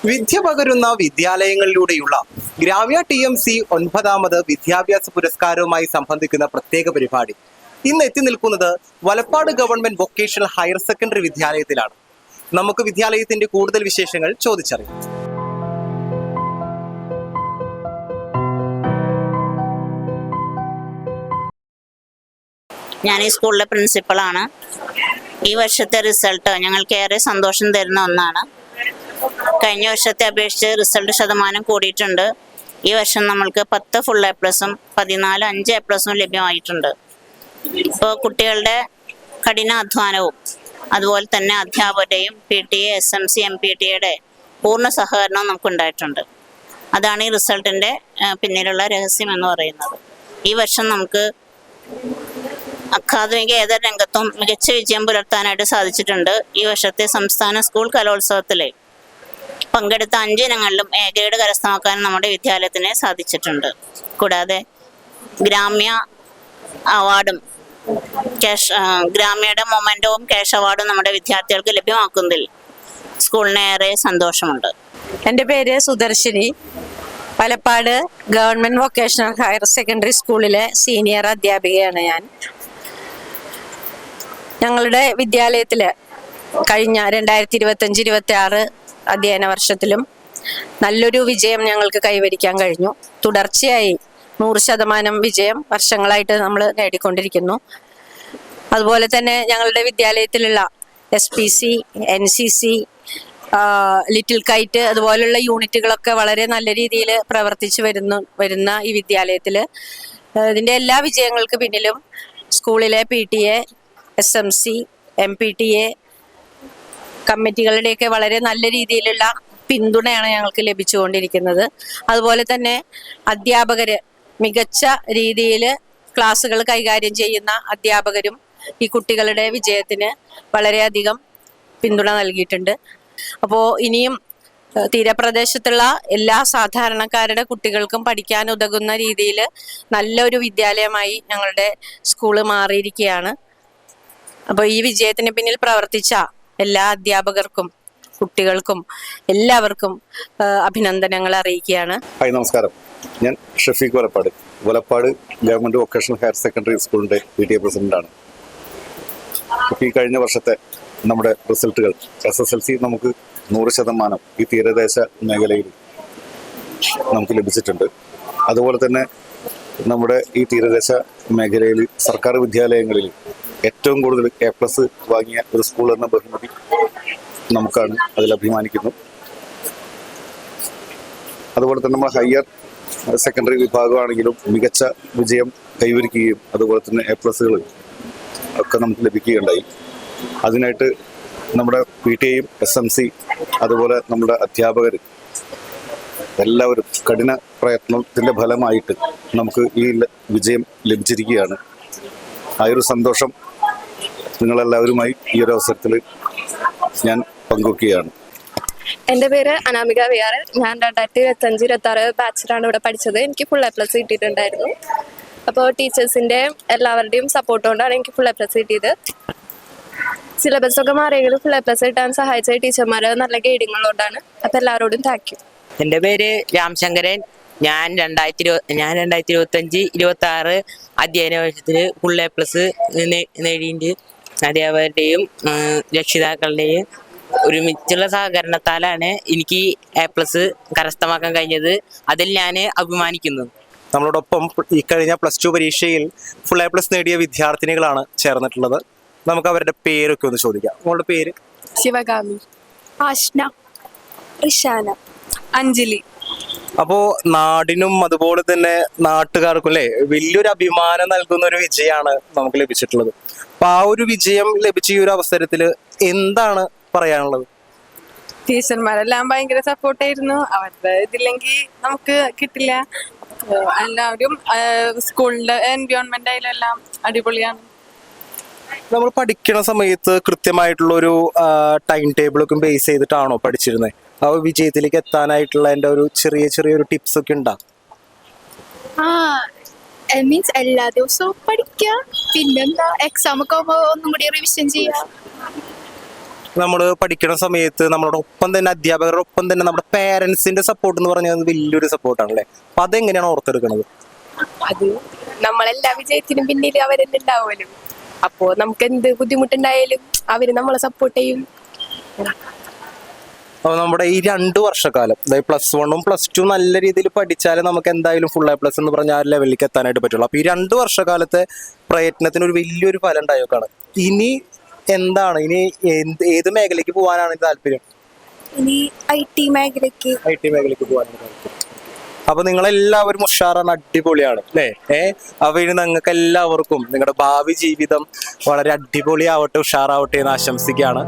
വിദ്യ പകരുന്ന വിദ്യാലയങ്ങളിലൂടെയുള്ള ഗ്രാമ്യ TMC 9ാമത് വിദ്യാഭ്യാസ പുരസ്കാരവുമായി സംബന്ധിക്കുന്ന പ്രത്യേക പരിപാടി ഇന്ന് എത്തി നിൽക്കുന്നത് Valappad government vocational higher secondary വിദ്യാലയത്തിലാണ്. നമുക്ക് വിദ്യാലയത്തിന്റെ കൂടുതൽ വിശേഷങ്ങൾ ചോദിച്ചറിയാം. ഞാൻ ഈ സ്കൂളിലെ പ്രിൻസിപ്പളാണ്. ഈ വർഷത്തെ റിസൾട്ട് ഞങ്ങൾക്ക് ഏറെ സന്തോഷം തരുന്ന ഒന്നാണ്. കഴിഞ്ഞ വർഷത്തെ അപേക്ഷിച്ച് റിസൾട്ട് ശതമാനം കൂടിയിട്ടുണ്ട്. ഈ വർഷം നമ്മൾക്ക് 10 ഫുൾ A+ഉം 14 5 A+ഉം ലഭ്യമായിട്ടുണ്ട്. ഇപ്പോൾ കുട്ടികളുടെ കഠിനാധ്വാനവും അതുപോലെ തന്നെ അധ്യാപകരുടെയും PTA SMC MPTA പൂർണ്ണ സഹകരണവും നമുക്കുണ്ടായിട്ടുണ്ട്. അതാണ് ഈ റിസൾട്ടിൻ്റെ പിന്നിലുള്ള രഹസ്യം എന്ന് പറയുന്നത്. ഈ വർഷം നമുക്ക് അക്കാദമിക ഏതൊരു രംഗത്തും മികച്ച വിജയം പുലർത്താനായിട്ട് സാധിച്ചിട്ടുണ്ട്. ഈ വർഷത്തെ സംസ്ഥാന സ്കൂൾ കലോത്സവത്തിലെ പങ്കെടുത്ത 5 ഇനങ്ങളിലും A ഗ്രേഡ് കരസ്ഥമാക്കാൻ നമ്മുടെ വിദ്യാലയത്തിന് സാധിച്ചിട്ടുണ്ട്. കൂടാതെ ഗ്രാമ്യ അവാർഡും ഗ്രാമ്യയുടെ മൊമെന്റവും ക്യാഷ് അവാർഡും നമ്മുടെ വിദ്യാർത്ഥികൾക്ക് ലഭ്യമാക്കുന്നതിൽ സ്കൂളിന് ഏറെ സന്തോഷമുണ്ട്. എൻ്റെ പേര് Sudarshini. Valappad government vocational higher secondary സ്കൂളിലെ സീനിയർ അധ്യാപികയാണ് ഞാൻ. ഞങ്ങളുടെ വിദ്യാലയത്തിൽ കഴിഞ്ഞ 2025-26 അധ്യയന വർഷത്തിലും നല്ലൊരു വിജയം ഞങ്ങൾക്ക് കൈവരിക്കാൻ കഴിഞ്ഞു. തുടർച്ചയായി 100% വിജയം വർഷങ്ങളായിട്ട് നമ്മൾ നേടിക്കൊണ്ടിരിക്കുന്നു. അതുപോലെ തന്നെ ഞങ്ങളുടെ വിദ്യാലയത്തിലുള്ള SPC NCC ലിറ്റിൽ കൈറ്റ് അതുപോലുള്ള യൂണിറ്റുകളൊക്കെ വളരെ നല്ല രീതിയിൽ പ്രവർത്തിച്ചു വരുന്ന ഈ വിദ്യാലയത്തിൽ ഇതിൻ്റെ എല്ലാ വിജയങ്ങൾക്ക് പിന്നിലും സ്കൂളിലെ PTA SMC MPTA കമ്മിറ്റികളുടെയൊക്കെ വളരെ നല്ല രീതിയിലുള്ള പിന്തുണയാണ് ഞങ്ങൾക്ക് ലഭിച്ചുകൊണ്ടിരിക്കുന്നത്. അതുപോലെ തന്നെ അധ്യാപകര് മികച്ച രീതിയിൽ ക്ലാസ്സുകൾ കൈകാര്യം ചെയ്യുന്ന അധ്യാപകരും ഈ കുട്ടികളുടെ വിജയത്തിന് വളരെയധികം പിന്തുണ നൽകിയിട്ടുണ്ട്. അപ്പോൾ ഇനിയും തീരപ്രദേശത്തുള്ള എല്ലാ സാധാരണക്കാരുടെ കുട്ടികൾക്കും പഠിക്കാൻ ഉതകുന്ന രീതിയിൽ നല്ലൊരു വിദ്യാലയമായി ഞങ്ങളുടെ സ്കൂള് മാറിയിരിക്കുകയാണ്. അപ്പോൾ ഈ വിജയത്തിന് പിന്നിൽ പ്രവർത്തിച്ച എല്ലാ അധ്യാപകർക്കും കുട്ടികൾക്കും എല്ലാവർക്കും അഭിനന്ദനങ്ങൾ അറിയിക്കുകയാണ്. ഹായ്, നമസ്കാരം. ഞാൻ Shafeeq Valappad government vocational higher secondary സ്കൂളിന്റെ PTA പ്രസിഡന്റാണ്. ഈ കഴിഞ്ഞ വർഷത്തെ നമ്മുടെ റിസൾട്ടുകൾ SSLC നമുക്ക് 100% ഈ തീരദേശ മേഖലയിൽ നമുക്ക് ലഭിച്ചിട്ടുണ്ട്. അതുപോലെ തന്നെ നമ്മുടെ ഈ തീരദേശ മേഖലയിൽ സർക്കാർ വിദ്യാലയങ്ങളിൽ ഏറ്റവും കൂടുതൽ A+ വാങ്ങിയ ഒരു സ്കൂൾ എന്ന ബഹുമതി നമുക്കാണ്. അതിൽ അഭിമാനിക്കുന്നു. അതുപോലെ തന്നെ നമ്മൾ ഹയർ സെക്കൻഡറി വിഭാഗമാണെങ്കിലും മികച്ച വിജയം കൈവരിക്കുകയും അതുപോലെ തന്നെ A+ ഒക്കെ നമുക്ക് ലഭിക്കുകയുണ്ടായി. അതിനായിട്ട് നമ്മുടെ PTA SMC അതുപോലെ നമ്മുടെ അധ്യാപകർ എല്ലാവരും കഠിന പ്രയത്നത്തിൻ്റെ ഫലമായിട്ട് നമുക്ക് ഈ വിജയം ലഭിച്ചിരിക്കുകയാണ്. ആ ഒരു സന്തോഷം നിങ്ങളെല്ലാവരുമായി ഈ ഒരു അവസരത്തിൽ ഞാൻ പങ്കുവയ്ക്കുകയാണ്. എൻ്റെ പേര് അനാമിക VR. ഞാൻ 2025-26 ബാച്ചിലാണ് ഇവിടെ പഠിച്ചത്. എനിക്ക് ഫുൾ A+ കിട്ടിയിട്ടുണ്ടായിരുന്നു. അപ്പോൾ ടീച്ചേഴ്സിൻ്റെ എല്ലാവരുടെയും സപ്പോർട്ട് കൊണ്ടാണ് എനിക്ക് ഫുൾ A+ കിട്ടിയത്. സിലബസ് ഒക്കെ മാറിയെങ്കിലും ഫുൾ A+ കിട്ടാൻ സഹായിച്ച ടീച്ചർമാർ നല്ല ഗൈഡിങ്ങുള്ളതുകൊണ്ടാണ്. അപ്പോൾ എല്ലാവരോടും താങ്ക് യു. എൻ്റെ പേര് രാംശങ്കരൻ. ഞാൻ 2025-26 അധ്യയന വർഷത്തിൽ ഫുൾ A+ നേടിയിട്ട് അധ്യാപകരുടെയും രക്ഷിതാക്കളുടെയും ഒരുമിച്ചുള്ള സഹകരണത്താലാണ് എനിക്ക് A+ കരസ്ഥമാക്കാൻ കഴിഞ്ഞത്. അതിൽ ഞാൻ അഭിമാനിക്കുന്നു. നമ്മളോടൊപ്പം ഈ കഴിഞ്ഞ +2 പരീക്ഷയിൽ ഫുൾ A+ നേടിയ വിദ്യാർത്ഥിനികളാണ് ചേർന്നിട്ടുള്ളത്. നമുക്ക് അവരുടെ പേരൊക്കെ ഒന്ന് ചോദിക്കാം. അവളുടെ പേര്? ശിവകാമി, ആഷ്ന, റിഷാന, അഞ്ജലി. അപ്പോ നാടിനും അതുപോലെ തന്നെ നാട്ടുകാർക്കും അല്ലേ വലിയൊരു അഭിമാനം നൽകുന്ന ഒരു വിജയമാണ് നമുക്ക് ലഭിച്ചിട്ടുള്ളത്. അപ്പൊ ആ ഒരു വിജയം ലഭിച്ച ഈ ഒരു അവസരത്തിൽ എന്താണ് പറയാനുള്ളത്? ടീച്ചർമാരെല്ലാം ഭയങ്കര സപ്പോർട്ടായിരുന്നു. അവരുടെ ഇതില്ലെങ്കിൽ നമുക്ക് കിട്ടില്ല. എല്ലാവരും സ്കൂളിന്റെ എൻവയോൺമെന്റ് ആയാലും എല്ലാം അടിപൊളിയാണ്. നമ്മൾ പഠിക്കുന്ന സമയത്ത് കൃത്യമായിട്ടുള്ള ഒരു ടൈം ടേബിളൊക്കെ ബേസ് ചെയ്തിട്ടാണോ പഠിച്ചിരുന്നത്? ആ വിജയത്തിലേക്ക് എത്താനായിട്ടുള്ള എൻ്റെ ഒരു ചെറിയൊരു ടിപ്സ് ഒക്കെ ഉണ്ടാ? മീൻസ് എല്ലാ ദിവസവും പഠിക്കുക, പിന്നെന്താ എക്സാം ഒക്കെ ആകുമ്പോൾ ഒന്നും കൂടി റിവിഷൻ ചെയ്യുക. നമ്മൾ പഠിക്കുന്ന സമയത്ത് നമ്മളോട് ഒപ്പം തന്നെ അധ്യാപകരുടെ ഒപ്പം തന്നെ നമ്മുടെ പേരൻസിന്റെ സപ്പോർട്ട് എന്ന് പറഞ്ഞാൽ വലിയൊരു സപ്പോർട്ടാണ് അല്ലേ? അപ്പൊ അതെങ്ങനെയാണ് ഓർത്തെടുക്കുന്നത്? അത് നമ്മളെല്ലാ വിജയത്തിനും പിന്നിൽ അവരെന്നെ ഉണ്ടാവുമല്ലോ. അപ്പോ നമുക്ക് എന്ത് ബുദ്ധിമുട്ടുണ്ടായാലും അവര് നമ്മളെ സപ്പോർട്ട് ചെയ്യും. അപ്പോൾ നമ്മുടെ ഈ 2 വർഷക്കാലം, അതായത് +1 +2 നല്ല രീതിയിൽ പഠിച്ചാലേ നമുക്ക് എന്തായാലും ഫുൾ A+ എന്ന് പറഞ്ഞ ആ ലെവലിലേക്ക് എത്താനായിട്ട് പറ്റുള്ളൂ. അപ്പൊ ഈ 2 വർഷക്കാലത്തെ പ്രയത്നത്തിന് ഒരു വലിയൊരു ഫലം ഉണ്ടായേക്കാണ്. ഇനി എന്താണ്, ഇനി ഏത് മേഖലയ്ക്ക് പോകാനാണ് താല്പര്യം? ഇനി IT മേഖലയ്ക്ക്. IT മേഖലയ്ക്ക് പോകാനാണ് താല്പര്യം. അപ്പൊ നിങ്ങളെല്ലാവരും ഉഷാറാണ്, അടിപൊളിയാണ് അല്ലേ? അപ്പൊ ഇനി നിങ്ങൾക്ക് എല്ലാവർക്കും നിങ്ങളുടെ ഭാവി ജീവിതം വളരെ അടിപൊളിയാവട്ടെ, ഉഷാറാവട്ടെ എന്ന് ആശംസിക്കുകയാണ്.